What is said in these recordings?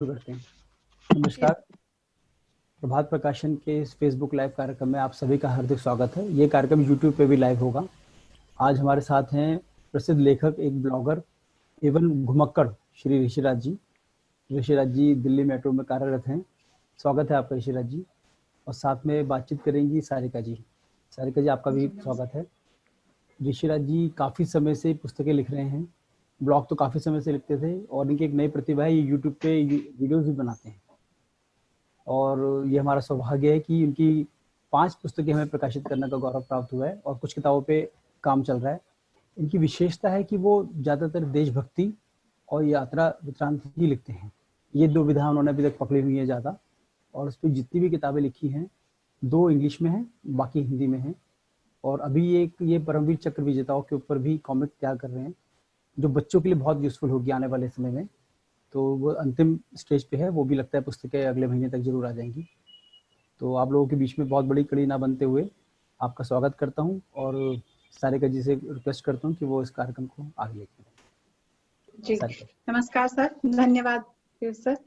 शुरू करते हैं। नमस्कार, प्रभात प्रकाशन के इस फेसबुक लाइव कार्यक्रम में आप सभी का हार्दिक स्वागत है। ये कार्यक्रम यूट्यूब पे भी लाइव होगा। आज हमारे साथ हैं प्रसिद्ध लेखक, एक ब्लॉगर एवं घुमक्कड़ श्री ऋषिराज जी। ऋषिराज जी दिल्ली मेट्रो में कार्यरत हैं। स्वागत है आपका ऋषिराज जी। और साथ में बातचीत करेंगी सारिका जी। सारिका जी, आपका भी स्वागत है। ऋषिराज जी काफ़ी समय से पुस्तकें लिख रहे हैं, ब्लॉग तो काफ़ी समय से लिखते थे और इनकी एक नई प्रतिभा है, ये यूट्यूब पे वीडियोज़ भी बनाते हैं। और ये हमारा सौभाग्य है कि उनकी 5 पुस्तकें हमें प्रकाशित करने का गौरव प्राप्त हुआ है और कुछ किताबों पे काम चल रहा है। इनकी विशेषता है कि वो ज़्यादातर देशभक्ति और यात्रा वृत्तांत ही लिखते हैं। ये 2 विधा उन्होंने अभी तक पकड़ी हुई है ज़्यादा। और उस पे जितनी भी किताबें लिखी हैं, 2 इंग्लिश में हैं, बाकी हिंदी में हैं। और अभी ये परमवीर चक्र विजेताओं के ऊपर भी कॉमिक तैयार कर रहे हैं, जो बच्चों के लिए बहुत यूज़फुल होगी आने वाले समय में। तो वो अंतिम स्टेज पे है, वो भी लगता है पुस्तकें अगले महीने तक ज़रूर आ जाएंगी। तो आप लोगों के बीच में बहुत बड़ी कड़ी ना बनते हुए आपका स्वागत करता हूँ और सारिका जी से रिक्वेस्ट करता हूँ कि वो इस कार्यक्रम को आगे लेकर जी। सारिका। नमस्कार सर, धन्यवाद फिर सर।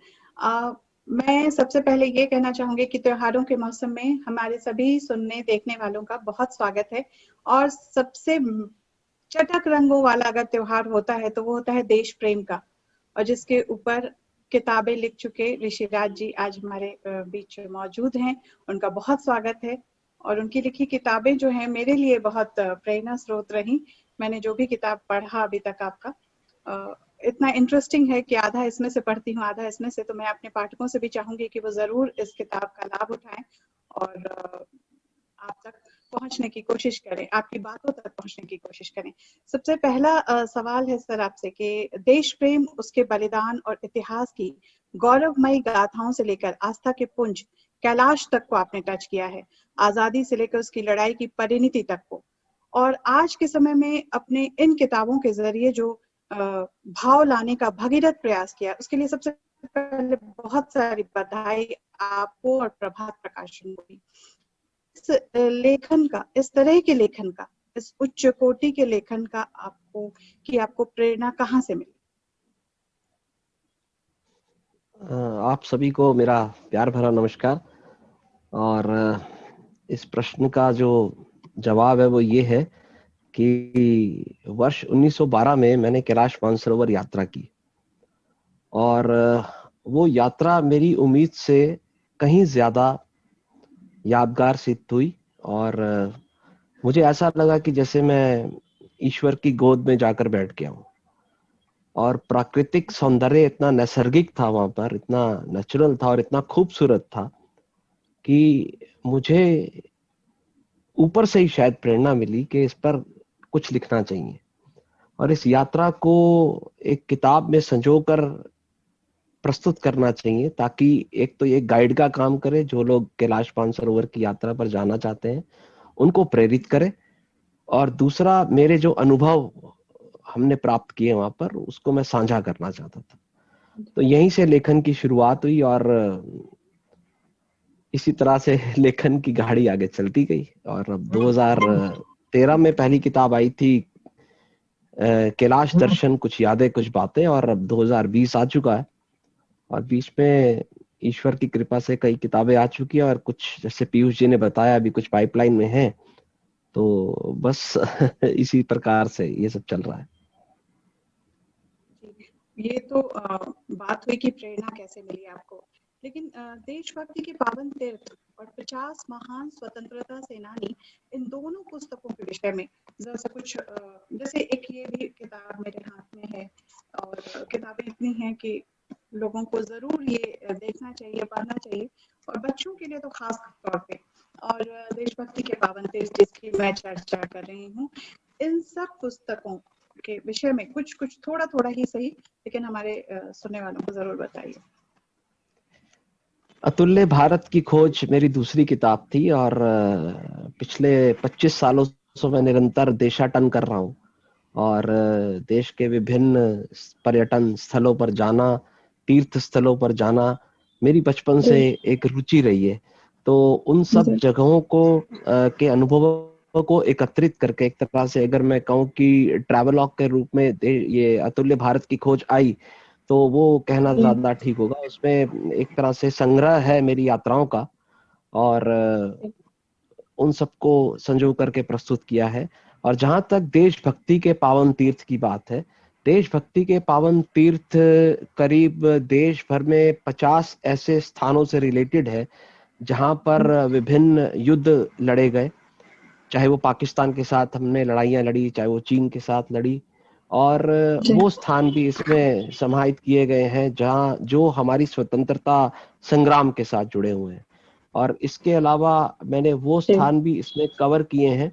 मैं सबसे पहले ये कहना चाहूंगी कि त्योहारों के मौसम में हमारे सभी सुनने देखने वालों का बहुत स्वागत है। और सबसे चटक रंगों वाला अगर त्योहार होता है तो वो होता है देश प्रेम का, और जिसके ऊपर किताबें लिख चुके ऋषिराज जी आज हमारे बीच मौजूद हैं। उनका बहुत स्वागत है। और उनकी लिखी किताबें जो हैं मेरे लिए बहुत प्रेरणा स्रोत रही। मैंने जो भी किताब पढ़ा अभी तक आपका इतना इंटरेस्टिंग है कि आधा इसमें से पढ़ती हूँ, आधा इसमें से। तो मैं अपने पाठकों से भी चाहूंगी कि वो जरूर इस किताब का लाभ उठाएं और आप तक पहुंचने की कोशिश करें, आपकी बातों तक पहुंचने की कोशिश करें। सबसे पहला सवाल है सर आपसे कि देश प्रेम, उसके बलिदान और इतिहास की गौरवमयी गाथाओं से लेकर आस्था के पुंज कैलाश तक को आपने टच किया है। आजादी से लेकर उसकी लड़ाई की परिणति तक को। और आज के समय में अपने इन किताबों के जरिए जो भाव लाने का भगीरथ प्रयास किया, उसके लिए सबसे पहले बहुत सारी बधाई आपको और प्रभात प्रकाशन को भी। इस लेखन का, इस तरह के लेखन का, इस उच्च कोटि के लेखन का आपको प्रेरणा कहाँ से मिली? आप सभी को मेरा प्यार भरा नमस्कार। और इस प्रश्न का जो जवाब है वो ये है कि वर्ष 1912 में मैंने कैलाश मानसरोवर यात्रा की और वो यात्रा मेरी उम्मीद से कहीं ज्यादा यादगार सिद्ध हुई। और मुझे ऐसा लगा कि जैसे मैं ईश्वर की गोद में जाकर बैठ गया हूँ। और प्राकृतिक सौंदर्य इतना नैसर्गिक था वहां पर, इतना नेचुरल था और इतना खूबसूरत था कि मुझे ऊपर से ही शायद प्रेरणा मिली कि इस पर कुछ लिखना चाहिए और इस यात्रा को एक किताब में संजोकर प्रस्तुत करना चाहिए, ताकि एक तो ये गाइड का काम करे, जो लोग कैलाश मानसरोवर की यात्रा पर जाना चाहते हैं उनको प्रेरित करे, और दूसरा मेरे जो अनुभव हमने प्राप्त किए वहां पर उसको मैं साझा करना चाहता था। तो यहीं से लेखन की शुरुआत हुई और इसी तरह से लेखन की गाड़ी आगे चलती गई। और अब 2013 में पहली किताब आई थी कैलाश दर्शन, कुछ यादें कुछ बातें, और अब 2020 आ चुका है और बीच में ईश्वर की कृपा से कई किताबें आ चुकी है और कुछ, जैसे पीयूष जी ने बताया, अभी कुछ पाइपलाइन में है। तो बस इसी प्रकार से ये सब चल रहा है। ये तो बात हुई कि प्रेरणा कैसे मिली आपको, लेकिन देशभक्ति के पावन तीर्थ और 50 महान स्वतंत्रता सेनानी, इन दोनों पुस्तकों के विषय में जरा सा कुछ, जैसे एक ये भी किताब मेरे हाथ में है और किताबें इतनी हैं कि लोगों को जरूर ये देखना चाहिए, पढ़ना चाहिए, और बच्चों के लिए तो खास तौर पे। और देशभक्ति के पावन तीर्थ जिसकी मैं चर्चा कर रही हूँ, इन सब पुस्तकों के विषय में कुछ कुछ थोड़ा थोड़ा ही सही, लेकिन हमारे सुनने वालों को जरूर बताइए। अतुल्य भारत की खोज मेरी दूसरी किताब थी और पिछले 25 सालों से मैं निरंतर देशाटन कर रहा हूँ और देश के विभिन्न पर्यटन स्थलों पर जाना, तीर्थ स्थलों पर जाना मेरी बचपन से एक रुचि रही है। तो उन सब जगहों को के अनुभवों को एकत्रित करके, एक तरह से अगर मैं कहूँ कि ट्रैवलॉग के रूप में ये अतुल्य भारत की खोज आई, तो वो कहना ज्यादा ठीक होगा। उसमें एक तरह से संग्रह है मेरी यात्राओं का, और उन सबको संजो करके प्रस्तुत किया है। और जहां तक देशभक्ति के पावन तीर्थ की बात है, देशभक्ति के पावन तीर्थ करीब देश भर में 50 ऐसे स्थानों से रिलेटेड है जहां पर विभिन्न युद्ध लड़े गए। चाहे वो पाकिस्तान के साथ हमने लड़ाइयां लड़ी, चाहे वो चीन के साथ लड़ी, और वो स्थान भी इसमें समाहित किए गए हैं जहां जो हमारी स्वतंत्रता संग्राम के साथ जुड़े हुए हैं। और इसके अलावा मैंने वो स्थान भी इसमें कवर किए हैं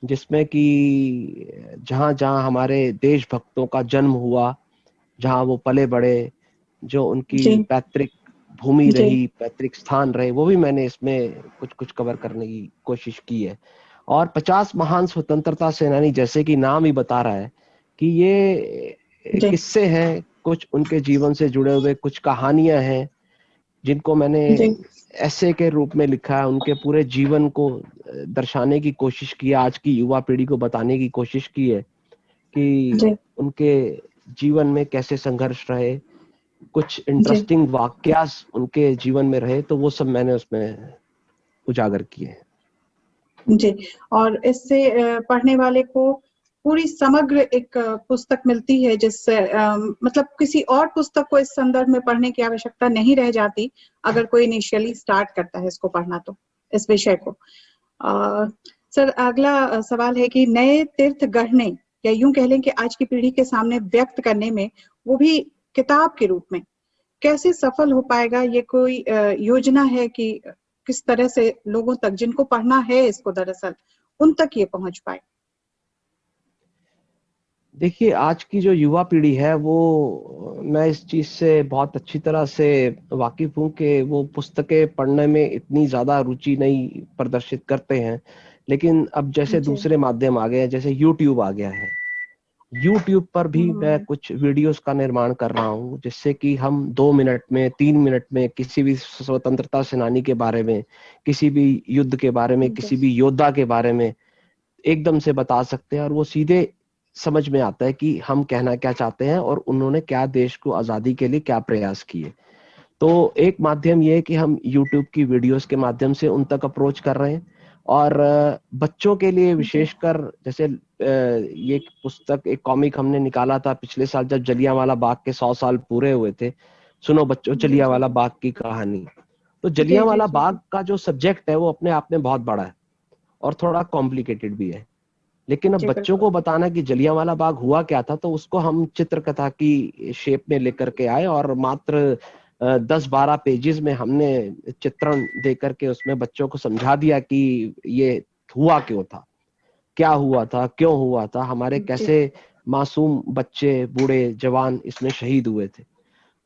जिसमें कि जहां जहां हमारे देशभक्तों का जन्म हुआ, जहां वो पले बड़े, जो उनकी पैतृक भूमि रही, पैतृक स्थान रहे, वो भी मैंने इसमें कुछ कुछ कवर करने की कोशिश की है। और 50 महान स्वतंत्रता सेनानी, जैसे कि नाम ही बता रहा है कि ये किस्से हैं, कुछ उनके जीवन से जुड़े हुए कुछ कहानियां हैं जिनको मैंने ऐसे के रूप में लिखा है। उनके पूरे जीवन को दर्शाने की कोशिश की है, आज की युवा पीढ़ी को बताने की कोशिश की है कि उनके जीवन में कैसे संघर्ष रहे, कुछ इंटरेस्टिंग वाक्यास उनके जीवन में रहे, तो वो सब मैंने उसमें उजागर किए हैं। जी, और इससे पढ़ने वाले को पूरी समग्र एक पुस्तक मिलती है जिससे मतलब किसी और पुस्तक को इस संदर्भ में पढ़ने की आवश्यकता नहीं रह जाती अगर कोई इनिशियली स्टार्ट करता है इसको पढ़ना, तो इस विषय को। सर, अगला सवाल है कि नए तीर्थ गढ़ने, या यूं कह लें कि आज की पीढ़ी के सामने व्यक्त करने में, वो भी किताब के रूप में, कैसे सफल हो पाएगा? ये कोई योजना है कि किस तरह से लोगों तक, जिनको पढ़ना है इसको दरअसल, उन तक ये पहुंच पाए? देखिए, आज की जो युवा पीढ़ी है वो, मैं इस चीज से बहुत अच्छी तरह से वाकिफ हूँ कि वो पुस्तकें पढ़ने में इतनी ज्यादा रुचि नहीं प्रदर्शित करते हैं। लेकिन अब जैसे दूसरे माध्यम आ गए हैं, जैसे YouTube आ गया है, YouTube पर भी मैं कुछ वीडियोस का निर्माण कर रहा हूँ जिससे कि हम 2 मिनट में, 3 मिनट में किसी भी स्वतंत्रता सेनानी के बारे में, किसी भी युद्ध के बारे में, किसी भी योद्धा के बारे में एकदम से बता सकते हैं, और वो सीधे समझ में आता है कि हम कहना क्या चाहते हैं और उन्होंने क्या देश को आजादी के लिए क्या प्रयास किए। तो एक माध्यम ये है कि हम YouTube की वीडियोस के माध्यम से उन तक अप्रोच कर रहे हैं। और बच्चों के लिए विशेषकर, जैसे ये पुस्तक, एक कॉमिक हमने निकाला था पिछले साल जब जलियांवाला बाग के 100 साल पूरे हुए थे, सुनो बच्चों जलियांवाला बाग की कहानी। तो जलियांवाला बाग का जो सब्जेक्ट है वो अपने आप में बहुत बड़ा है और थोड़ा कॉम्प्लिकेटेड भी है, लेकिन अब बच्चों को बताना कि जलियांवाला बाग हुआ क्या था, तो उसको हम चित्रकथा की शेप में लेकर के आए और मात्र 10-12 पेजेस में हमने चित्रण दे करके उसमें बच्चों को समझा दिया कि ये हुआ क्यों था, क्या हुआ था, क्यों हुआ था, हमारे कैसे मासूम बच्चे, बूढ़े, जवान इसमें शहीद हुए थे।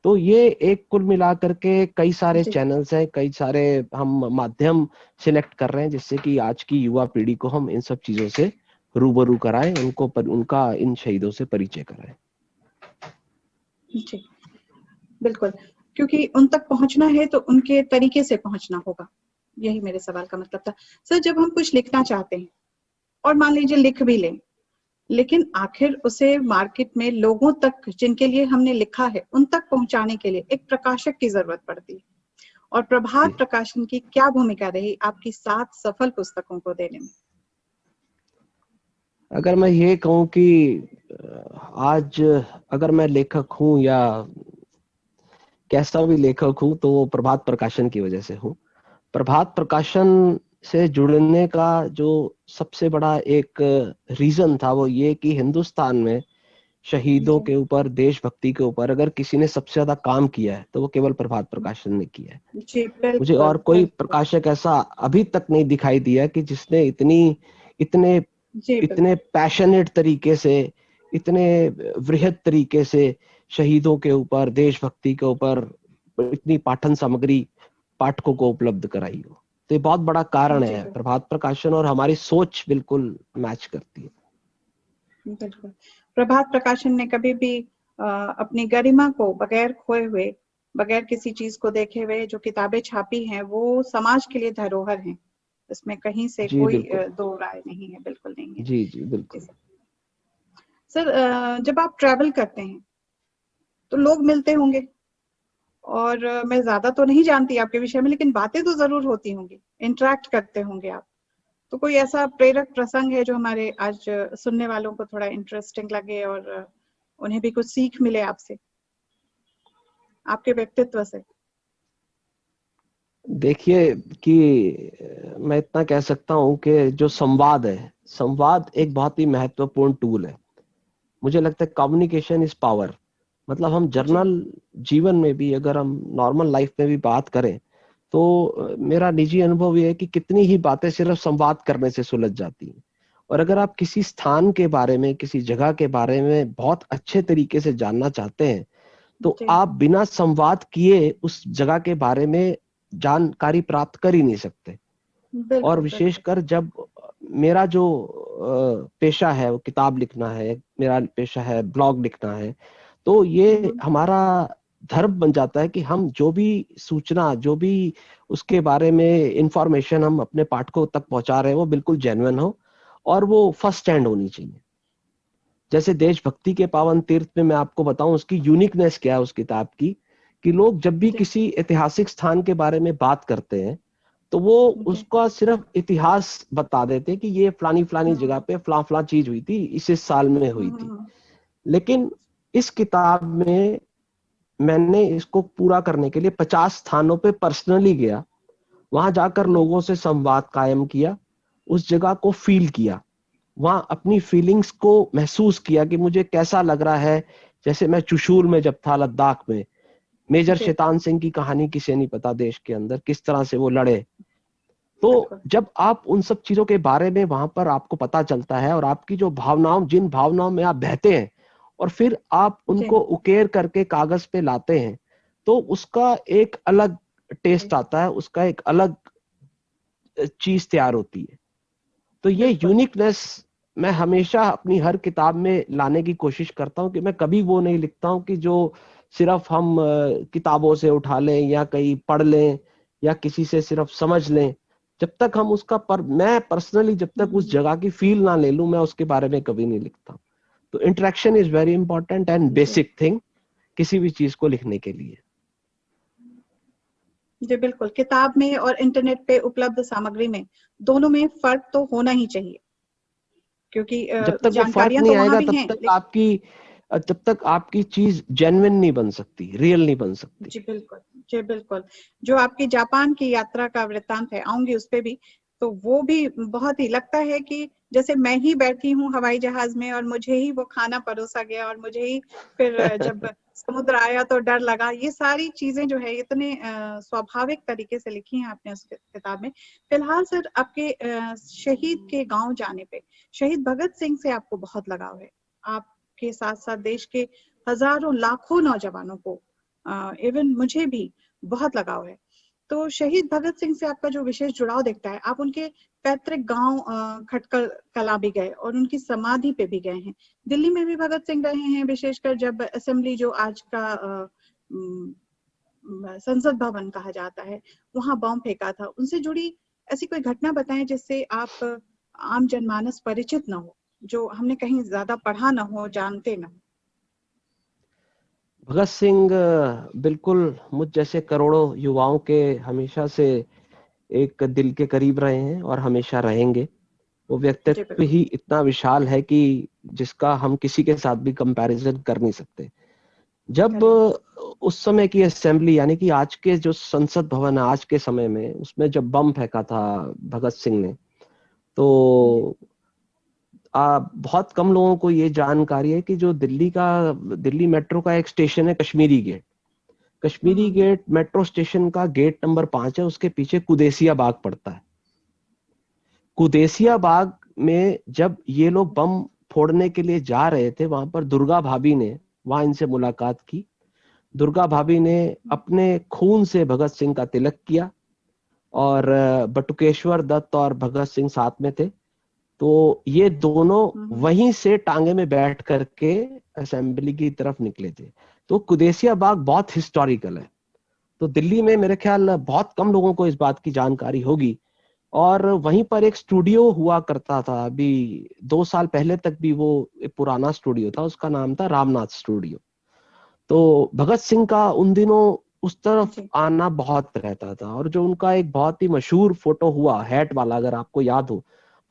तो ये एक कुल मिलाकर के कई सारे चैनल्स हैं, कई सारे हम माध्यम सिलेक्ट कर रहे हैं जिससे कि आज की युवा पीढ़ी को हम इन सब चीजों से रूबरू कराएं, उनका इन शहीदों से परिचय कराएं। जी, बिल्कुल, क्योंकि उन तक पहुंचना है तो उनके तरीके से पहुंचना होगा, यही मेरे सवाल का मतलब था। सर, जब हम कुछ लिखना चाहते हैं और मान लीजिए लिख भी लें, लेकिन आखिर उसे मार्केट में लोगों तक, जिनके लिए हमने लिखा है, उन तक पहुंचाने के लिए एक प्रकाशक की जरूरत पड़ती है। और प्रभात प्रकाशन की क्या भूमिका रही आपकी 7 सफल पुस्तकों को देने में? अगर मैं ये कहूं कि आज अगर मैं लेखक हूं या कैसा भी लेखक हूं, तो वो प्रभात प्रकाशन की वजह से हूं। प्रभात प्रकाशन से जुड़ने का जो सबसे बड़ा एक रीजन था वो ये कि हिंदुस्तान में शहीदों के ऊपर, देशभक्ति के ऊपर अगर किसी ने सबसे ज्यादा काम किया है तो वो केवल प्रभात प्रकाशन ने किया है। मुझे और कोई प्रकाशक ऐसा अभी तक नहीं दिखाई दिया कि जिसने इतने पैशनेट तरीके से, इतने वृहद तरीके से शहीदों के ऊपर, देशभक्ति के ऊपर इतनी पाठन सामग्री पाठकों को उपलब्ध कराई हो। तो ये बहुत बड़ा कारण है, प्रभात प्रकाशन और हमारी सोच बिल्कुल मैच करती है। बिल्कुल, प्रभात प्रकाशन ने कभी भी अपनी गरिमा को बगैर खोए हुए, बगैर किसी चीज को देखे हुए जो किताबें छापी हैं वो समाज के लिए धरोहर हैं, इसमें कहीं से कोई दो राय नहीं है, बिल्कुल नहीं है। जी जी बिल्कुल। सर, जब आप ट्रैवल करते हैं तो लोग मिलते होंगे, और मैं ज्यादा तो नहीं जानती आपके विषय में, लेकिन बातें तो जरूर होती होंगी, इंटरेक्ट करते होंगे आप। तो कोई ऐसा प्रेरक प्रसंग है जो हमारे आज सुनने वालों को थोड़ा इंटरेस्टिंग लगे और उन्हें भी कुछ सीख मिले आपसे, आपके व्यक्तित्व से? देखिए कि मैं इतना कह सकता हूं कि जो संवाद है, संवाद एक बहुत ही महत्वपूर्ण टूल है। मुझे लगता है कम्युनिकेशन इज पावर। मतलब हम जर्नल जीवन में भी, अगर हम नॉर्मल लाइफ में भी बात करें, तो मेरा निजी अनुभव ये है कि कितनी ही बातें सिर्फ संवाद करने से सुलझ जाती हैं। और अगर आप किसी स्थान के बारे में, किसी जगह के बारे में बहुत अच्छे तरीके से जानना चाहते हैं, तो आप बिना संवाद किए उस जगह के बारे में जानकारी प्राप्त कर ही नहीं सकते। और विशेषकर जब मेरा जो पेशा है वो किताब लिखना है, मेरा पेशा है ब्लॉग लिखना है, तो ये हमारा धर्म बन जाता है कि हम जो भी सूचना, जो भी उसके बारे में इंफॉर्मेशन हम अपने पाठकों तक पहुंचा रहे हैं, वो बिल्कुल जेन्युइन हो और वो फर्स्ट हैंड होनी चाहिए। जैसे देशभक्ति के पावन तीर्थ में मैं आपको बताऊं उसकी यूनिकनेस क्या है उस किताब की, कि लोग जब भी किसी ऐतिहासिक स्थान के बारे में बात करते हैं तो वो उसका सिर्फ इतिहास बता देते हैं कि ये फलानी फलानी जगह पे फला चीज हुई थी, इस साल में हुई थी। लेकिन इस किताब में मैंने इसको पूरा करने के लिए 50 स्थानों पे पर्सनली गया, वहां जाकर लोगों से संवाद कायम किया, उस जगह को फील किया, वहां अपनी फीलिंग्स को महसूस किया कि मुझे कैसा लग रहा है। जैसे मैं चुशूल में जब था, लद्दाख में, मेजर शैतान सिंह की कहानी किसे नहीं पता देश के अंदर, किस तरह से वो लड़े। तो जब आप उन सब चीजों के बारे में वहां पर आपको पता चलता है और आपकी जो भावनाओं, जिन भावनाओं में आप बहते हैं और फिर आप उनको उकेर करके कागज पे लाते हैं, तो उसका एक अलग टेस्ट आता है, उसका एक अलग चीज तैयार होती है। तो ये यूनिकनेस मैं हमेशा अपनी हर किताब में लाने की कोशिश करता हूं कि मैं कभी वो नहीं लिखता हूं कि जो सिर्फ हम किताबों से उठा लें या कहीं पढ़ लें या किसी से सिर्फ समझ लें। जब तक हम उसका मैं पर्सनली जब तक उस जगह की फील ना ले लूं, मैं उसके बारे में कभी नहीं लिखता। तो interaction is very important and basic thing किसी भी चीज को लिखने के लिए। जी बिल्कुल, किताब में और इंटरनेट पे उपलब्ध सामग्री में, दोनों में फर्क तो होना ही चाहिए, क्योंकि जब तक वो फर्क नहीं आएगा तब तक आपकी चीज जेन्युइन नहीं बन सकती, रियल नहीं बन सकती। जी बिल्कुल, जी बिल्कुल। जो आपकी जापान की यात्रा का वृत्तांत है, आऊंगी उस पे भी, तो वो भी बहुत ही लगता है कि जैसे मैं ही बैठी हूँ हवाई जहाज में और मुझे ही वो खाना परोसा गया और मुझे ही फिर जब समुद्र आया तो डर लगा। ये सारी चीजें जो है इतने स्वाभाविक तरीके से लिखी हैं आपने उस किताब में। फिलहाल सर, आपके शहीद के गांव जाने पे, शहीद भगत सिंह से आपको बहुत लगाव है। आपके साथ साथ देश के हजारों लाखों नौजवानों को, इवन मुझे भी बहुत लगाव है। तो शहीद भगत सिंह से आपका जो विशेष जुड़ाव दिखता है, आप उनके पैतृक गांव खटकल कला भी गए और उनकी समाधि पे भी गए हैं। दिल्ली में भी भगत सिंह रहे हैं, विशेषकर जब असेंबली, जो आज का संसद भवन कहा जाता है, वहां बम फेंका था। उनसे जुड़ी ऐसी कोई घटना बताएं जिससे आप आम जनमानस परिचित न हो, जो हमने कहीं ज्यादा पढ़ा न हो, जानते न हो। भगत सिंह बिल्कुल मुझ जैसे करोड़ों युवाओं के हमेशा से एक दिल के करीब रहे हैं और हमेशा रहेंगे। वो व्यक्तित्व ही इतना विशाल है कि जिसका हम किसी के साथ भी कंपैरिजन कर नहीं सकते। जब उस समय की असेंबली, यानी कि आज के जो संसद भवन है आज के समय में, उसमें जब बम फेंका था भगत सिंह ने, तो बहुत कम लोगों को ये जानकारी है कि जो दिल्ली मेट्रो का एक स्टेशन है Kashmiri gate. Kashmiri gate metro station का गेट नंबर 5 है, उसके पीछे कुदेसिया बाग पड़ता है। कुदेसिया बाग में जब ये लोग बम फोड़ने के लिए जा रहे थे, वहां पर दुर्गा भाभी ने वहां इनसे मुलाकात की। दुर्गा भाभी ने अपने खून से भगत सिंह का तिलक किया और बटुकेश्वर दत्त और भगत सिंह साथ में थे। तो ये दोनों वहीं से टांगे में बैठ करके असेंबली की तरफ निकले थे। तो कुदेसिया बाग बहुत हिस्टोरिकल है। तो दिल्ली में मेरे ख्याल बहुत कम लोगों को इस बात की जानकारी होगी। और वहीं पर एक स्टूडियो हुआ करता था, अभी 2 साल पहले तक भी वो एक पुराना स्टूडियो था, उसका नाम था रामनाथ स्टूडियो। तो भगत सिंह का उन दिनों उस तरफ जी। आना बहुत रहता था। और जो उनका एक बहुत ही मशहूर फोटो हुआ हैट वाला, अगर आपको याद हो,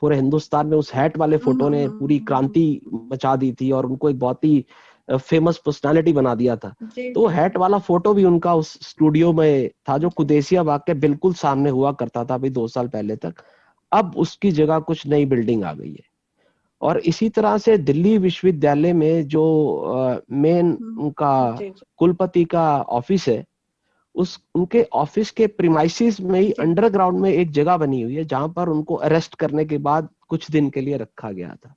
पूरे हिंदुस्तान में उस हैट वाले फोटो ने पूरी क्रांति मचा दी थी और उनको एक बहुत ही फेमस पर्सनालिटी बना दिया था। जी तो जी हैट वाला फोटो भी उनका उस स्टूडियो में था, जो कुदेसिया बाग के बिल्कुल सामने हुआ करता था अभी 2 साल पहले तक। अब उसकी जगह कुछ नई बिल्डिंग आ गई है। और इसी तरह से दिल्ली विश्वविद्यालय में जो मेन उनका जी जी कुलपति का ऑफिस है, उस उनके ऑफिस के प्रीमाइसिस में ही जी अंडरग्राउंड में एक जगह बनी हुई है जहां पर उनको अरेस्ट करने के बाद कुछ दिन के लिए रखा गया था।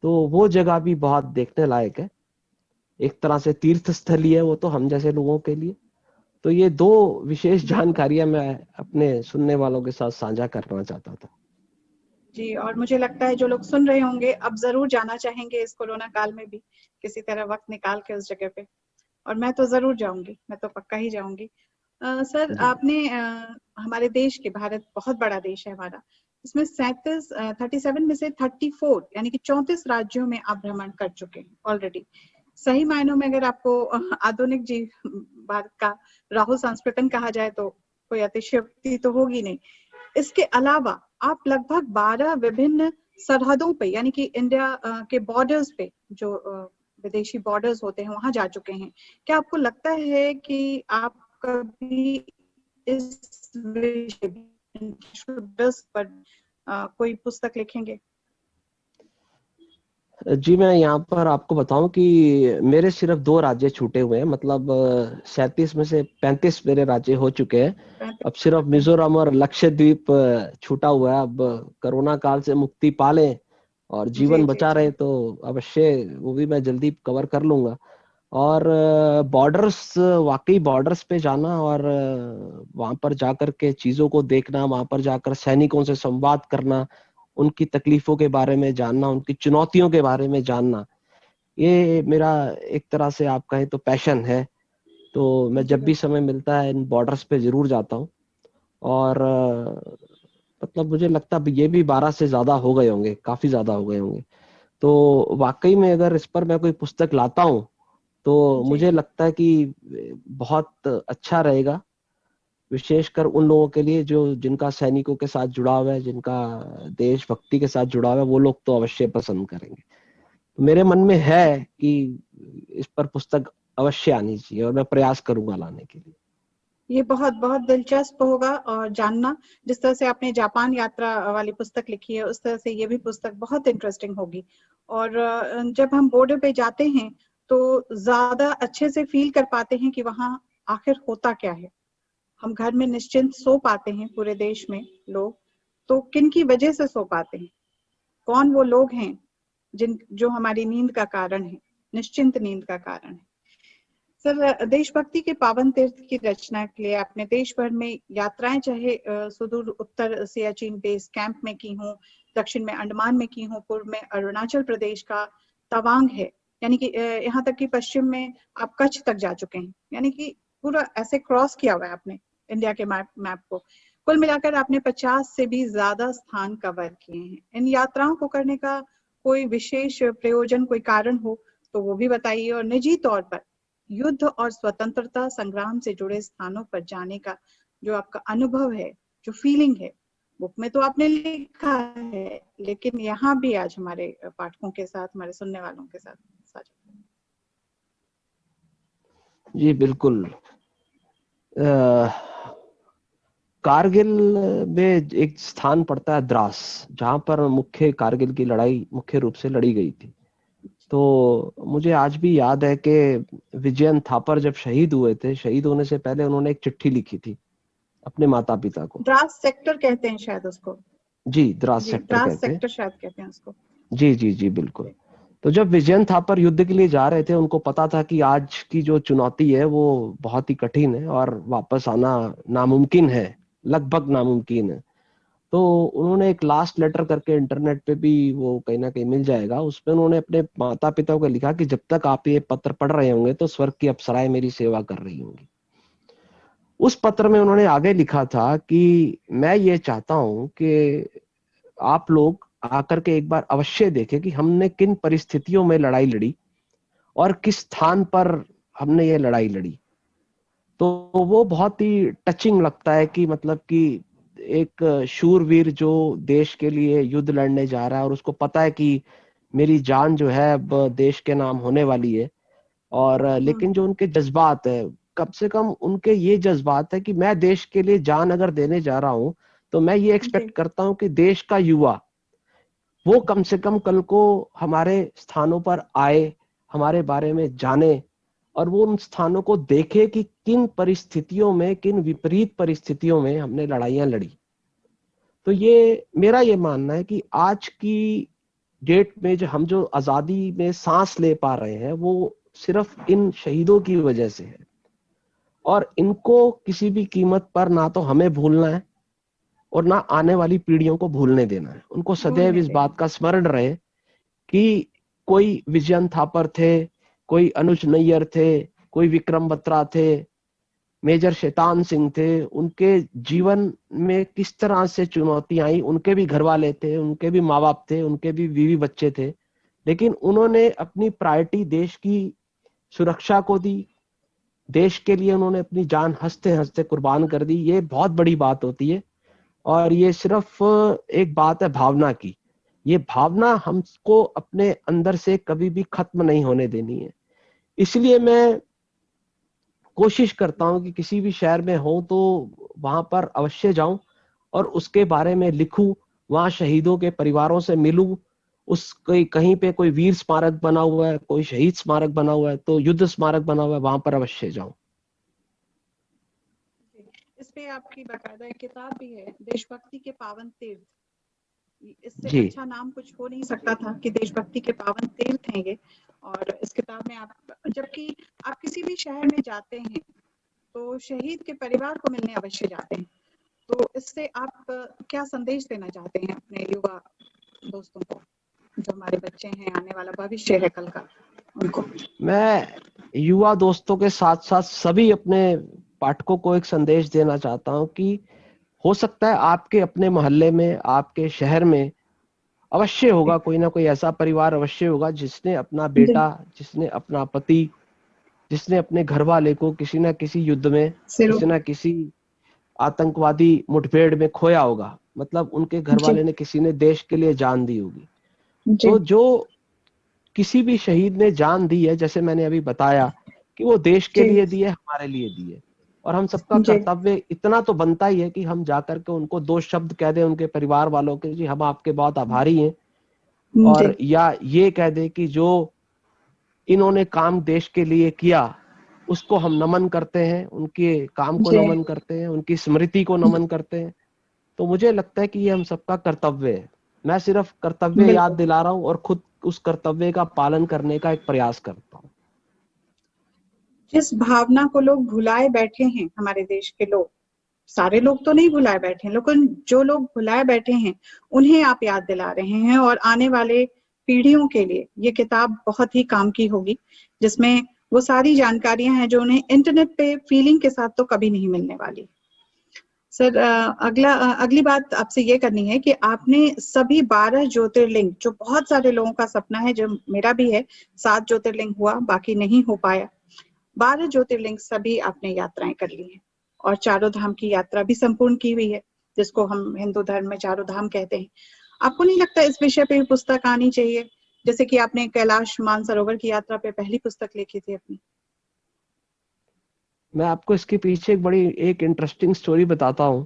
तो वो जगह भी बहुत देखने लायक है, एक तरह से तीर्थ स्थली है वो तो हम जैसे लोगों के लिए। तो ये दो विशेष बिल्कुल जानकारियां मैं अपने सुनने वालों के साथ साझा करना चाहता था। जी। और मुझे लगता है जो लोग सुन रहे होंगे अब जरूर जाना चाहेंगे इस कोरोना काल में भी किसी तरह वक्त निकाल के उस जगह पे। और मैं तो जरूर जाऊंगी, मैं तो पक्का ही जाऊंगी। सर जी आपने हमारे देश के, भारत बहुत बड़ा देश है हमारा, इसमें 37 में से 34 यानी कि 34 राज्यों में आप भ्रमण कर चुके हैं ऑलरेडी। सही मायनों में अगर आपको आधुनिक जी भारत का राहुल सांस्कृतन कहा जाए तो कोई अतिशयोक्ति तो होगी नहीं। इसके अलावा आप लगभग 12 विभिन्न सरहदों पे यानी कि इंडिया के बॉर्डर्स पे, जो विदेशी बॉर्डर्स होते हैं, वहां जा चुके हैं। क्या आपको लगता है कि आप कभी इस विषय पर कोई पुस्तक लिखेंगे? जी, मैं यहाँ पर आपको बताऊं कि मेरे सिर्फ 2 राज्य छूटे हुए हैं। मतलब 37 में से 35 मेरे राज्य हो चुके हैं। अब सिर्फ मिजोरम और लक्षद्वीप छूटा हुआ है। अब कोरोना काल से मुक्ति पा लें और जी जीवन जी बचा जी रहे तो अवश्य वो भी मैं जल्दी कवर कर लूंगा। और बॉर्डर्स, वाकई बॉर्डर्स पे जाना और वहां पर जाकर के चीजों को देखना, वहां पर जाकर सैनिकों से संवाद करना, उनकी तकलीफों के बारे में जानना, उनकी चुनौतियों के बारे में जानना, ये मेरा एक तरह से आप कहें तो पैशन है। तो मैं जी जब भी बिल्कुल। समय मिलता है इन बॉर्डर्स पे जरूर जाता हूँ। और मतलब मुझे लगता है ये भी 12 से ज्यादा हो गए होंगे, काफी ज्यादा हो गए होंगे। तो वाकई में अगर इस पर मैं कोई पुस्तक लाता हूँ तो जी मुझे लगता है कि बहुत अच्छा रहेगा, विशेषकर उन लोगों के लिए जो जिनका सैनिकों के साथ जुड़ाव है, जिनका देशभक्ति के साथ जुड़ाव है, वो लोग तो अवश्य पसंद करेंगे। तो मेरे मन में है कि इस पर पुस्तक अवश्य आनी चाहिए और मैं प्रयास करूंगा लाने के लिए। ये बहुत बहुत दिलचस्प होगा और जानना, जिस तरह से आपने जापान यात्रा वाली पुस्तक लिखी है उस तरह से ये भी पुस्तक बहुत इंटरेस्टिंग होगी। और जब हम बॉर्डर पे जाते हैं तो ज्यादा अच्छे से फील कर पाते हैं कि वहाँ आखिर होता क्या है। हम घर में निश्चिंत सो पाते हैं, पूरे देश में लोग तो किन की वजह से सो पाते हैं, कौन वो लोग हैं जिन जो हमारी नींद का कारण है, निश्चिंत नींद का कारण है। सर देशभक्ति के पावन तीर्थ की रचना के लिए आपने देश भर में यात्राएं, चाहे सुदूर उत्तर सियाचिन बेस कैंप में की हूँ, दक्षिण में अंडमान में की हूँ, पूर्व में अरुणाचल प्रदेश का तवांग है, यानी कि यहाँ तक कि पश्चिम में आप कच्छ तक जा चुके हैं, यानी कि पूरा ऐसे क्रॉस किया हुआ है आपने इंडिया के मैप को। कुल मिलाकर आपने 50 से भी ज्यादा स्थान कवर किए हैं। इन यात्राओं को करने का कोई विशेष प्रयोजन, कोई कारण हो तो वो भी बताइए। और निजी तौर पर युद्ध और स्वतंत्रता संग्राम से जुड़े स्थानों पर जाने का जो आपका अनुभव है, जो फीलिंग है, बुक में तो आपने लिखा है लेकिन यहाँ भी आज हमारे पाठकों के साथ, हमारे सुनने वालों के साथ साझा। जी बिल्कुल। कारगिल में एक स्थान पड़ता है द्रास, जहां पर मुख्य कारगिल की लड़ाई मुख्य रूप से लड़ी गई थी। तो मुझे आज भी याद है कि विजयन थापर जब शहीद हुए थे, शहीद होने से पहले उन्होंने एक चिट्ठी लिखी थी अपने माता पिता को। द्रास सेक्टर कहते हैं शायद उसको। जी, द्रास जी, सेक्टर द्रास कहते हैं। सेक्टर शायद कहते हैं उसको। जी जी जी बिल्कुल। तो जब विजयन थापर युद्ध के लिए जा रहे थे, उनको पता था कि आज की जो चुनौती है वो बहुत ही कठिन है और वापस आना नामुमकिन है, लगभग नामुमकिन है। तो उन्होंने एक लास्ट लेटर करके, इंटरनेट पे भी वो कहीं ना कहीं मिल जाएगा, उसमें उन्होंने अपने माता पिता को लिखा कि जब तक आप ये पत्र पढ़ रहे होंगे तो स्वर्ग की अप्सराएं मेरी सेवा कर रही होंगी। उस पत्र में उन्होंने आगे लिखा था कि मैं ये चाहता हूं कि आप लोग आकर के एक बार अवश्य देखें कि हमने किन परिस्थितियों में लड़ाई लड़ी और किस स्थान पर हमने ये लड़ाई लड़ी। तो वो बहुत ही टचिंग लगता है कि मतलब कि एक शूरवीर जो देश के लिए युद्ध लड़ने जा रहा है और उसको पता है कि मेरी जान जो है अब देश के नाम होने वाली है, और लेकिन जो उनके जज्बात है, कम से कम उनके ये जज्बात है कि मैं देश के लिए जान अगर देने जा रहा हूं तो मैं ये एक्सपेक्ट करता हूं कि देश का युवा वो कम से कम कल को हमारे स्थानों पर आए, हमारे बारे में जाने, और वो उन स्थानों को देखे कि किन परिस्थितियों में, किन विपरीत परिस्थितियों में हमने लड़ाइयां लड़ी। तो ये मेरा ये मानना है कि आज की डेट में जो हम जो आजादी में सांस ले पा रहे हैं वो सिर्फ इन शहीदों की वजह से है, और इनको किसी भी कीमत पर ना तो हमें भूलना है और ना आने वाली पीढ़ियों को भूलने देना है। उनको सदैव इस बात का स्मरण रहे कि कोई विजयन थापर थे, कोई अनुज नैयर थे, कोई विक्रम बत्रा थे, मेजर शैतान सिंह थे, उनके जीवन में किस तरह से चुनौतियां आई। उनके भी घर वाले थे, उनके भी माँ बाप थे, उनके भी बीवी बच्चे थे, लेकिन उन्होंने अपनी प्रायोरिटी देश की सुरक्षा को दी। देश के लिए उन्होंने अपनी जान हंसते हंसते कुर्बान कर दी। ये बहुत बड़ी बात होती है, और ये सिर्फ एक बात है भावना की। ये भावना हमको अपने अंदर से कभी भी खत्म नहीं होने देनी है। इसलिए मैं कोशिश करता हूं कि किसी भी शहर में हो तो वहां पर अवश्य जाऊं और उसके बारे में लिखूं, वहां शहीदों के परिवारों से मिलूं। उस कहीं पे कोई वीर स्मारक बना हुआ है, कोई शहीद स्मारक बना हुआ है, तो युद्ध स्मारक बना हुआ है, वहां पर अवश्य जाऊं। इस पे आपकी बाकायदा एक किताब भी है, देशभक्ति के पावन तीर्थ। इससे जी। अच्छा नाम कुछ हो नहीं सकता था कि देशभक्ति के पावन तीर्थ हैं ये। और इस किताब में आप, जबकि आप किसी भी शहर में जाते हैं तो शहीद के परिवार को मिलने अवश्य जाते हैं, तो इससे आप क्या संदेश देना चाहते हैं अपने युवा दोस्तों को, जो हमारे बच्चे हैं, आने वाला भविष्य है कल का, उनको? मैं युवा दोस्तों के साथ साथ सभी अपने पाठकों को एक संदेश देना चाहता हूं कि हो सकता है आपके अपने मोहल्ले में, आपके शहर में अवश्य होगा कोई ना कोई ऐसा परिवार अवश्य होगा जिसने अपना बेटा, जिसने अपना पति, जिसने अपने घर वाले को किसी ना किसी युद्ध में, किसी ना किसी आतंकवादी मुठभेड़ में खोया होगा। मतलब उनके घर वाले ने, किसी ने देश के लिए जान दी होगी। तो जो किसी भी शहीद ने जान दी है, जैसे मैंने अभी बताया कि वो देश के लिए दी है, हमारे लिए दी है, और हम सबका कर्तव्य इतना तो बनता ही है कि हम जाकर के उनको 2 शब्द कह दें उनके परिवार वालों के, जी हम आपके बहुत आभारी हैं, और या ये कह दे कि जो इन्होंने काम देश के लिए किया उसको हम नमन करते हैं, उनके काम को नमन करते हैं, उनकी स्मृति को नमन करते हैं। तो मुझे लगता है कि ये हम सबका कर्तव्य है। मैं सिर्फ कर्तव्य याद दिला रहा हूँ और खुद उस कर्तव्य का पालन करने का एक प्रयास करता हूँ। जिस भावना को लोग भुलाए बैठे हैं, हमारे देश के लोग, सारे लोग तो नहीं भुलाए बैठे हैं, लेकिन जो लोग भुलाए बैठे हैं उन्हें आप याद दिला रहे हैं, और आने वाले पीढ़ियों के लिए ये किताब बहुत ही काम की होगी, जिसमें वो सारी जानकारियां हैं जो उन्हें इंटरनेट पे फीलिंग के साथ तो कभी नहीं मिलने वाली। सर, अगली बात आपसे ये करनी है कि आपने सभी 12 ज्योतिर्लिंग, जो बहुत सारे लोगों का सपना है, जो मेरा भी है, 7 ज्योतिर्लिंग हुआ, बाकी नहीं हो पाया, 12 ज्योतिर्लिंग सभी आपने यात्राएं कर ली हैं, और चारों धाम की यात्रा भी संपूर्ण की हुई है, जिसको हम हिंदू धर्म में चारों धाम कहते हैं। आपको नहीं लगता इस विषय पे पुस्तक आनी चाहिए, जैसे कि आपने कैलाश मानसरोवर की यात्रा पे पहली पुस्तक लिखी थी अपनी? मैं आपको इसके पीछे एक इंटरेस्टिंग स्टोरी बताता हूँ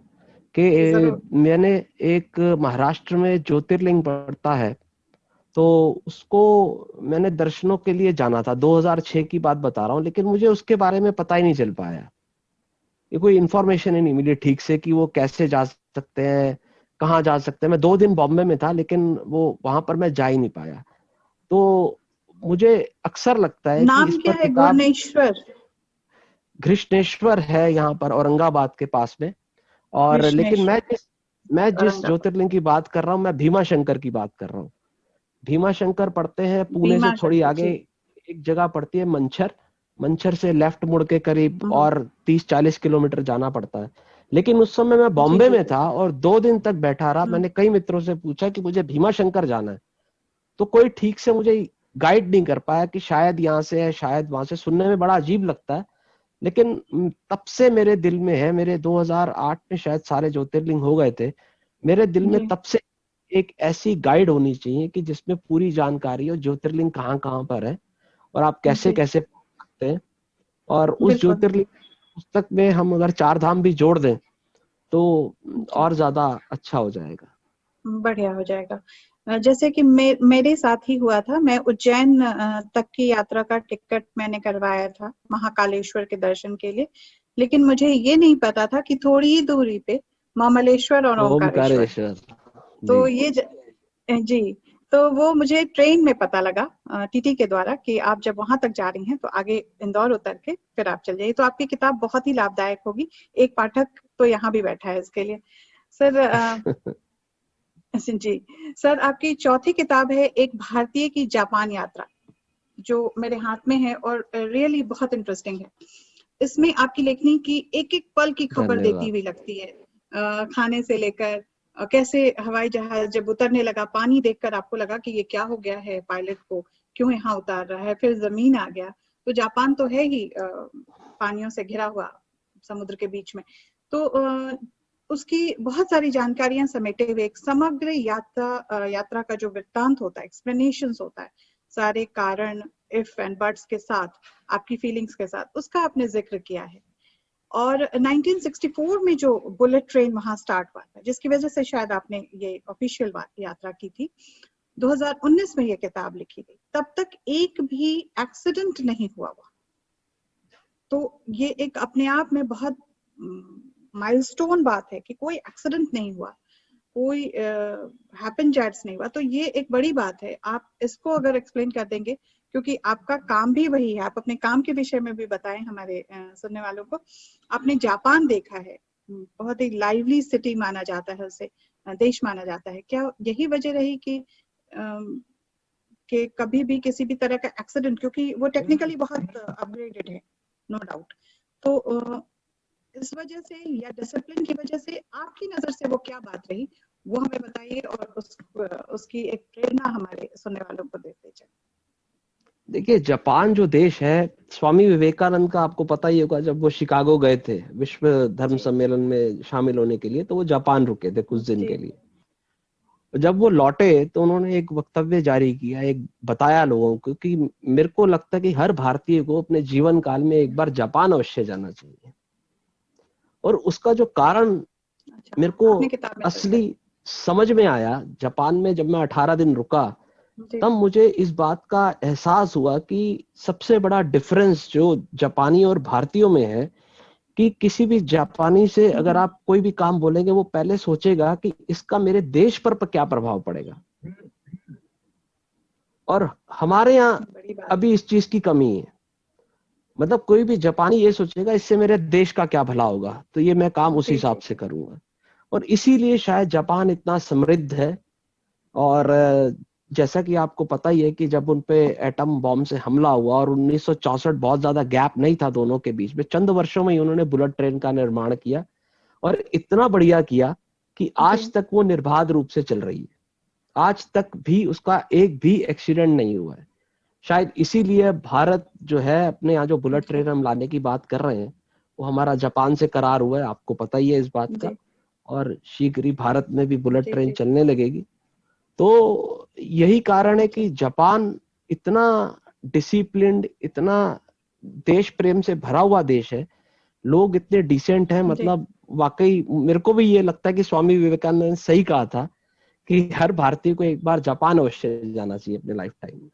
कि मैंने एक महाराष्ट्र में ज्योतिर्लिंग पड़ता है, तो उसको मैंने दर्शनों के लिए जाना था। 2006 की बात बता रहा हूँ, लेकिन मुझे उसके बारे में पता ही नहीं चल पाया, ये कोई इन्फॉर्मेशन ही नहीं मिली ठीक से कि वो कैसे जा सकते हैं, कहाँ जा सकते हैं। मैं 2 दिन बॉम्बे में था, लेकिन वो वहां पर मैं जा ही नहीं पाया। तो मुझे अक्सर लगता है कि इस पर किताब, घृष्णेश्वर है यहाँ पर औरंगाबाद के पास में, और लेकिन मैं जिस ज्योतिर्लिंग की बात कर रहा हूँ, मैं भीमा शंकर की बात कर रहा हूँ। भीमा शंकर पड़ते हैं पुणे से थोड़ी आगे, एक जगह पड़ती है मंचर, मंचर से लेफ्ट मुड़ के करीब और 30-40 किलोमीटर जाना पड़ता है। लेकिन उस समय मैं बॉम्बे में था और 2 दिन तक बैठा रहा। मैंने कई मित्रों से पूछा कि मुझे भीमा शंकर जाना है, तो कोई ठीक से मुझे गाइड नहीं कर पाया कि शायद यहाँ से है, शायद वहां से। सुनने में बड़ा अजीब लगता है, लेकिन तब से मेरे दिल में है, मेरे 2008 में शायद सारे ज्योतिर्लिंग हो गए थे, मेरे दिल में तब से एक ऐसी गाइड होनी चाहिए कि जिसमें पूरी जानकारी हो ज्योतिर्लिंग कहाँ कहाँ पर है और आप कैसे कैसे पहुंच सकते हैं। और उस ज्योतिर्लिंग पुस्तक में हम अगर 4 धाम भी जोड़ दें तो और ज्यादा अच्छा हो जाएगा, बढ़िया हो जाएगा। जैसे कि मेरे साथ ही हुआ था, मैं उज्जैन तक की यात्रा का टिकट मैंने करवाया था महाकालेश्वर के दर्शन के लिए, लेकिन मुझे ये नहीं पता था कि थोड़ी ही दूरी पे मामलेश्वर और ओमकारेश्वर। तो ये जी, तो वो मुझे ट्रेन में पता लगा टीटी के द्वारा कि आप जब वहां तक जा रही हैं तो आगे इंदौर उतर के फिर आप चल जाइए। तो आपकी किताब बहुत ही लाभदायक होगी, एक पाठक तो यहाँ भी बैठा है इसके लिए। सर जी सर, आपकी चौथी किताब है एक भारतीय की जापान यात्रा, जो मेरे हाथ में है और रियली बहुत इंटरेस्टिंग है। इसमें आपकी लेखनी की एक एक पल की खबर देती हुई लगती है, खाने से लेकर कैसे हवाई जहाज जब उतरने लगा, पानी देखकर आपको लगा कि ये क्या हो गया है, पायलट को क्यों यहाँ उतार रहा है, फिर जमीन आ गया। तो जापान तो है ही पानियों से घिरा हुआ समुद्र के बीच में, तो उसकी बहुत सारी जानकारियां समेटे हुए एक समग्र यात्रा का जो वृत्तांत होता है, एक्सप्लेनेशंस होता है, सारे कारण, इफ एंड बट्स के साथ, आपकी फीलिंग्स के साथ, उसका आपने जिक्र किया है। और 1964 में जो बुलेट ट्रेन वहां स्टार्ट हुआ था, जिसकी वजह से शायद आपने ये ऑफिशियल यात्रा की थी, 2019 में ये किताब लिखी गई, तब तक एक भी एक्सीडेंट नहीं हुआ। तो ये एक अपने आप में बहुत माइलस्टोन बात है कि कोई एक्सीडेंट नहीं हुआ, कोई हैपन जैट्स नहीं हुआ। तो ये एक बड़ी बात है। आप इसको अगर एक्सप्लेन कर देंगे, क्योंकि आपका काम भी वही है, आप अपने काम के विषय में भी बताएं हमारे सुनने वालों को। आपने जापान देखा है, बहुत ही लाइवली सिटी माना जाता है उसे, देश माना जाता है। क्या यही वजह रही कि कभी भी किसी भी तरह का एक्सीडेंट, क्योंकि वो टेक्निकली बहुत अपग्रेडेड है नो डाउट, तो इस वजह से या डिसिप्लिन की वजह से आपकी नजर से वो क्या बात रही, वो हमें बताइए और उसकी एक प्रेरणा हमारे सुनने वालों को देते चले। देखिए, जापान जो देश है, स्वामी विवेकानंद का आपको पता ही होगा, जब वो शिकागो गए थे विश्व धर्म सम्मेलन में शामिल होने के लिए, तो वो जापान रुके थे कुछ दिन के लिए। जब वो लौटे तो उन्होंने एक वक्तव्य जारी किया, एक बताया लोगों को कि मेरे को लगता है कि हर भारतीय को अपने जीवन काल में एक बार जापान अवश्य जाना चाहिए। और उसका जो कारण मेरे को असली समझ में आया, जापान में जब मैं 18 दिन रुका, तब मुझे इस बात का एहसास हुआ कि सबसे बड़ा डिफरेंस जो जापानी और भारतीयों में है कि किसी भी जापानी से अगर आप कोई भी काम बोलेंगे, वो पहले सोचेगा कि इसका मेरे देश पर क्या प्रभाव पड़ेगा। और हमारे यहाँ अभी इस चीज की कमी है। मतलब कोई भी जापानी ये सोचेगा इससे मेरे देश का क्या भला होगा, तो ये मैं काम उस हिसाब से करूंगा। और इसीलिए शायद जापान इतना समृद्ध है। और जैसा कि आपको पता ही है कि जब उन पे एटम बॉम्ब से हमला हुआ और 1964, बहुत ज्यादा गैप नहीं था दोनों के बीच में, चंद वर्षों में ही उन्होंने बुलेट ट्रेन का निर्माण किया और इतना बढ़िया किया कि आज तक वो निर्बाध रूप से चल रही है। आज तक भी उसका एक भी एक्सीडेंट नहीं हुआ है। शायद इसीलिए भारत जो है, अपने यहाँ जो बुलेट ट्रेन हम लाने की बात कर रहे हैं, वो हमारा जापान से करार हुआ है, आपको पता ही है इस बात का। और शीघ्र ही भारत में भी बुलेट ट्रेन चलने लगेगी। तो यही कारण है कि जापान इतना डिसिप्लिन्ड, इतना देश प्रेम से भरा हुआ देश है, लोग इतने डिसेंट हैं। मतलब वाकई मेरे को भी ये लगता है कि स्वामी विवेकानंद ने सही कहा था कि हर भारतीय को एक बार जापान अवश्य जाना चाहिए अपने लाइफ टाइम में।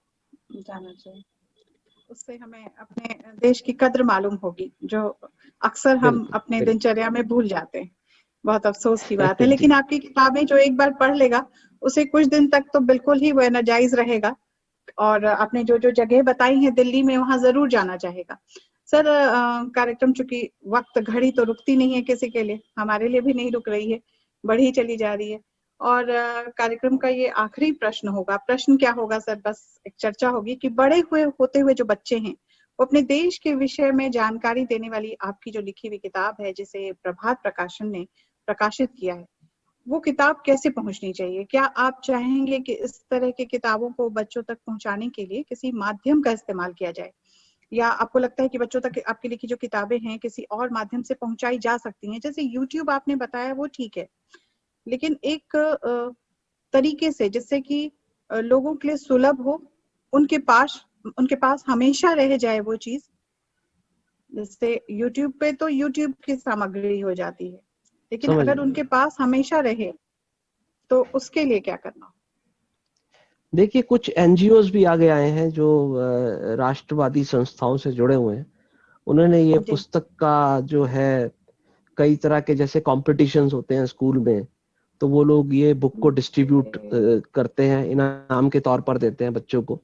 जाना चाहिए, उससे हमें अपने देश की कद्र मालूम होगी, जो अक्सर हम अपने दिनचर्या में भूल जाते हैं। बहुत अफसोस की बात है। लेकिन आपकी किताबें जो एक बार पढ़ लेगा, उसे कुछ दिन तक तो बिल्कुल ही वो एनर्जाइज रहेगा और आपने जो जो जगह बताई है दिल्ली में, वहां जरूर जाना चाहेगा। सर, कार्यक्रम चूंकि वक्त, घड़ी तो रुकती नहीं है किसी के लिए, हमारे लिए भी नहीं रुक रही है, बढ़ी चली जा रही है। और कार्यक्रम का ये आखिरी प्रश्न होगा। प्रश्न क्या होगा सर, बस एक चर्चा होगी कि बड़े हुए होते हुए जो बच्चे हैं, वो अपने देश के विषय में जानकारी देने वाली आपकी जो लिखी हुई किताब है, जिसे प्रभात प्रकाशन ने प्रकाशित किया है, वो किताब कैसे पहुंचनी चाहिए? क्या आप चाहेंगे कि इस तरह की किताबों को बच्चों तक पहुंचाने के लिए किसी माध्यम का इस्तेमाल किया जाए, या आपको लगता है कि बच्चों तक आपके लिखी जो किताबें हैं किसी और माध्यम से पहुंचाई जा सकती हैं? जैसे YouTube आपने बताया वो ठीक है, लेकिन एक तरीके से जिससे कि लोगों के लिए सुलभ हो, उनके पास हमेशा रह जाए वो चीज। जैसे YouTube पे तो YouTube की सामग्री हो जाती है, लेकिन समझ अगर गया। उनके पास हमेशा रहे तो उसके लिए क्या करना? देखिए, कुछ एनजीओज भी आगे आए हैं जो राष्ट्रवादी संस्थाओं से जुड़े हुए हैं। उन्होंने ये जी पुस्तक का जो है, कई तरह के जैसे कॉम्पिटिशन्स होते हैं स्कूल में, तो वो लोग ये बुक को डिस्ट्रीब्यूट करते हैं, इनाम के तौर पर देते हैं बच्चों को।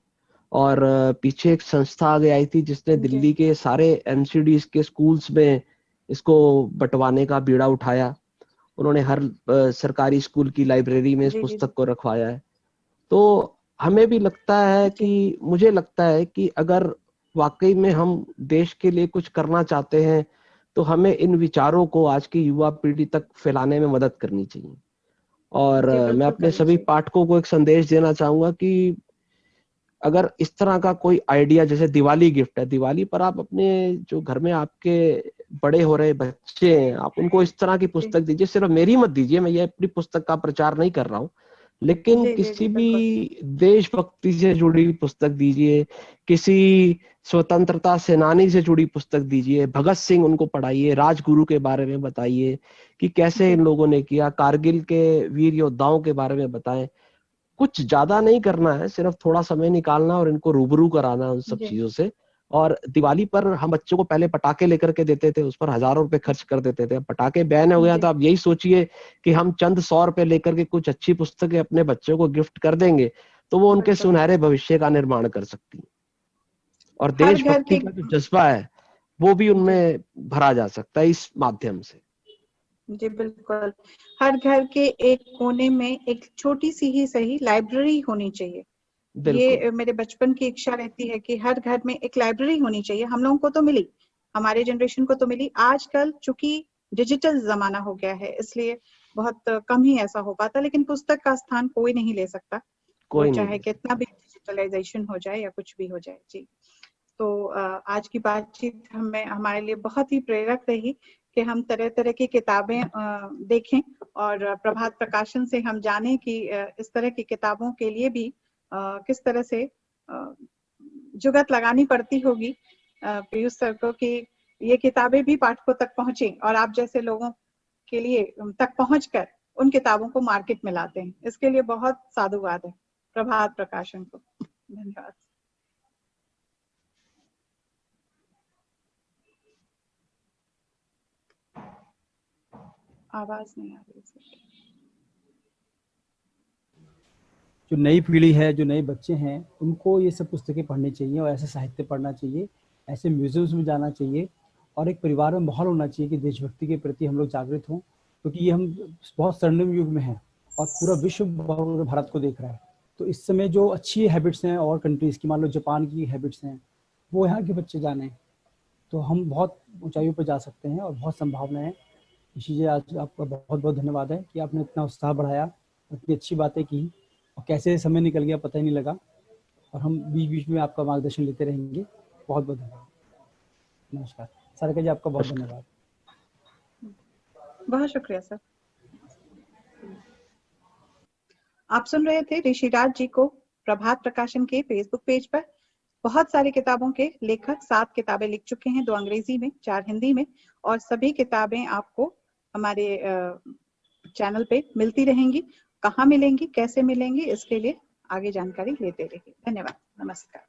और पीछे एक संस्था आगे आई थी जिसने जी दिल्ली के सारे एमसीडीज के स्कूल्स में इसको बंटवाने का बीड़ा उठाया। उन्होंने हर सरकारी स्कूल की लाइब्रेरी में इस जी जी पुस्तक को रखवाया है। तो हमें भी लगता है जी कि, मुझे लगता है कि अगर वाकई में हम देश के लिए कुछ करना चाहते हैं तो हमें इन विचारों को आज की युवा पीढ़ी तक फैलाने में मदद करनी चाहिए। और जी, मैं बिल्कुल अपने करनी सभी चाहिए। पाठकों को एक संदेश देना चाहूंगा कि अगर इस तरह का कोई आइडिया, जैसे दिवाली गिफ्ट है, दिवाली पर आप अपने जो घर में आपके बड़े हो रहे बच्चे हैं, आप उनको इस तरह की जी पुस्तक दीजिए। सिर्फ मेरी मत दीजिए, मैं ये अपनी पुस्तक का प्रचार नहीं कर रहा हूँ, लेकिन जी जी जी किसी भी बिल्कुल। देशभक्ति से जुड़ी पुस्तक दीजिए, किसी स्वतंत्रता सेनानी से जुड़ी पुस्तक दीजिए, भगत सिंह उनको पढ़ाइए, राजगुरु के बारे में बताइए कि कैसे जी इन लोगों ने किया, कारगिल के वीर योद्धाओं के बारे में बताएं। कुछ ज्यादा नहीं करना है, सिर्फ थोड़ा समय निकालना और इनको रूबरू कराना उन सब जी चीजों से। और दिवाली पर हम बच्चों को पहले पटाखे लेकर के देते थे, उस पर हजारों रुपए खर्च कर देते थे। अब पटाखे बैन हो गए हैं, जी तो आप यही सोचिए कि हम चंद 100 रुपए लेकर के कुछ अच्छी पुस्तकें अपने बच्चों को गिफ्ट कर देंगे, तो वो उनके बिल्कुल। सुनहरे भविष्य का निर्माण कर सकती है। और हर घर देशभक्ति के का जो जज्बा है वो भी जी उनमें भरा जा सकता है इस माध्यम से। जी बिल्कुल। हर घर के एक कोने में एक छोटी सी ही सही लाइब्रेरी होनी चाहिए। बिल्कुल। ये मेरे बचपन की इच्छा रहती है कि हर घर में एक लाइब्रेरी होनी चाहिए। हम लोगों को तो मिली, हमारे जनरेशन को तो मिली। आजकल चूंकि डिजिटल जमाना हो गया है, इसलिए बहुत कम ही ऐसा हो पाता, लेकिन पुस्तक का स्थान कोई नहीं ले सकता, वो कोई नहीं चाहे ले कितना सकता। भी डिजिटलाइजेशन हो जाए या कुछ भी हो जाए। जी, तो आज की बातचीत हमें हमारे लिए बहुत ही प्रेरक रही कि हम तरह तरह की किताबें देखें और प्रभात प्रकाशन से हम जानें कि इस तरह की किताबों के लिए भी किस तरह से जुगत लगानी पड़ती होगी पीयूष सर को, कि ये किताबें भी पाठकों तक पहुंचे और आप जैसे लोगों के लिए तक पहुंचकर उन किताबों को मार्केट में लाते हैं। इसके लिए बहुत साधुवाद है प्रभात प्रकाशन को। धन्यवाद। आवाज नहीं आ रही है। जो नई पीढ़ी है, जो नए बच्चे हैं, उनको ये सब पुस्तकें पढ़नी चाहिए और ऐसे साहित्य पढ़ना चाहिए, ऐसे म्यूजियम्स में जाना चाहिए, और एक परिवार में माहौल होना चाहिए कि देशभक्ति के प्रति हम लोग जागृत हों, क्योंकि ये हम बहुत स्वर्णिम युग में हैं और पूरा विश्व भारत को देख रहा है। तो इस समय जो अच्छी हैबिट्स हैं और कंट्रीज़ की, मान लो जापान की हैबिट्स हैं, वो यहाँ के बच्चे जाने, तो हम बहुत ऊंचाइयों पर जा सकते हैं और बहुत संभावना है। इसीलिए आज आपका बहुत बहुत धन्यवाद है कि आपने इतना उत्साह बढ़ाया, इतनी अच्छी बातें की, और कैसे समय निकल गया पता ही नहीं लगा, और हम बीच बीच में आपका मार्गदर्शन लेते रहेंगे। बहुत बहुत धन्यवाद। नमस्कार सारिका जी, आपका बहुत धन्यवाद। बहुत शुक्रिया सर। आप सुन रहे थे ऋषिराज जी को प्रभात प्रकाशन के फेसबुक पेज पर। बहुत सारी किताबों के लेखक 7 किताबें लिख चुके हैं, 2 अंग्रेजी में, 4 हिंदी में, और सभी किताबें आपको हमारे चैनल पे मिलती रहेंगी। कहाँ मिलेंगी, कैसे मिलेंगी, इसके लिए आगे जानकारी लेते रहिए। धन्यवाद। नमस्कार।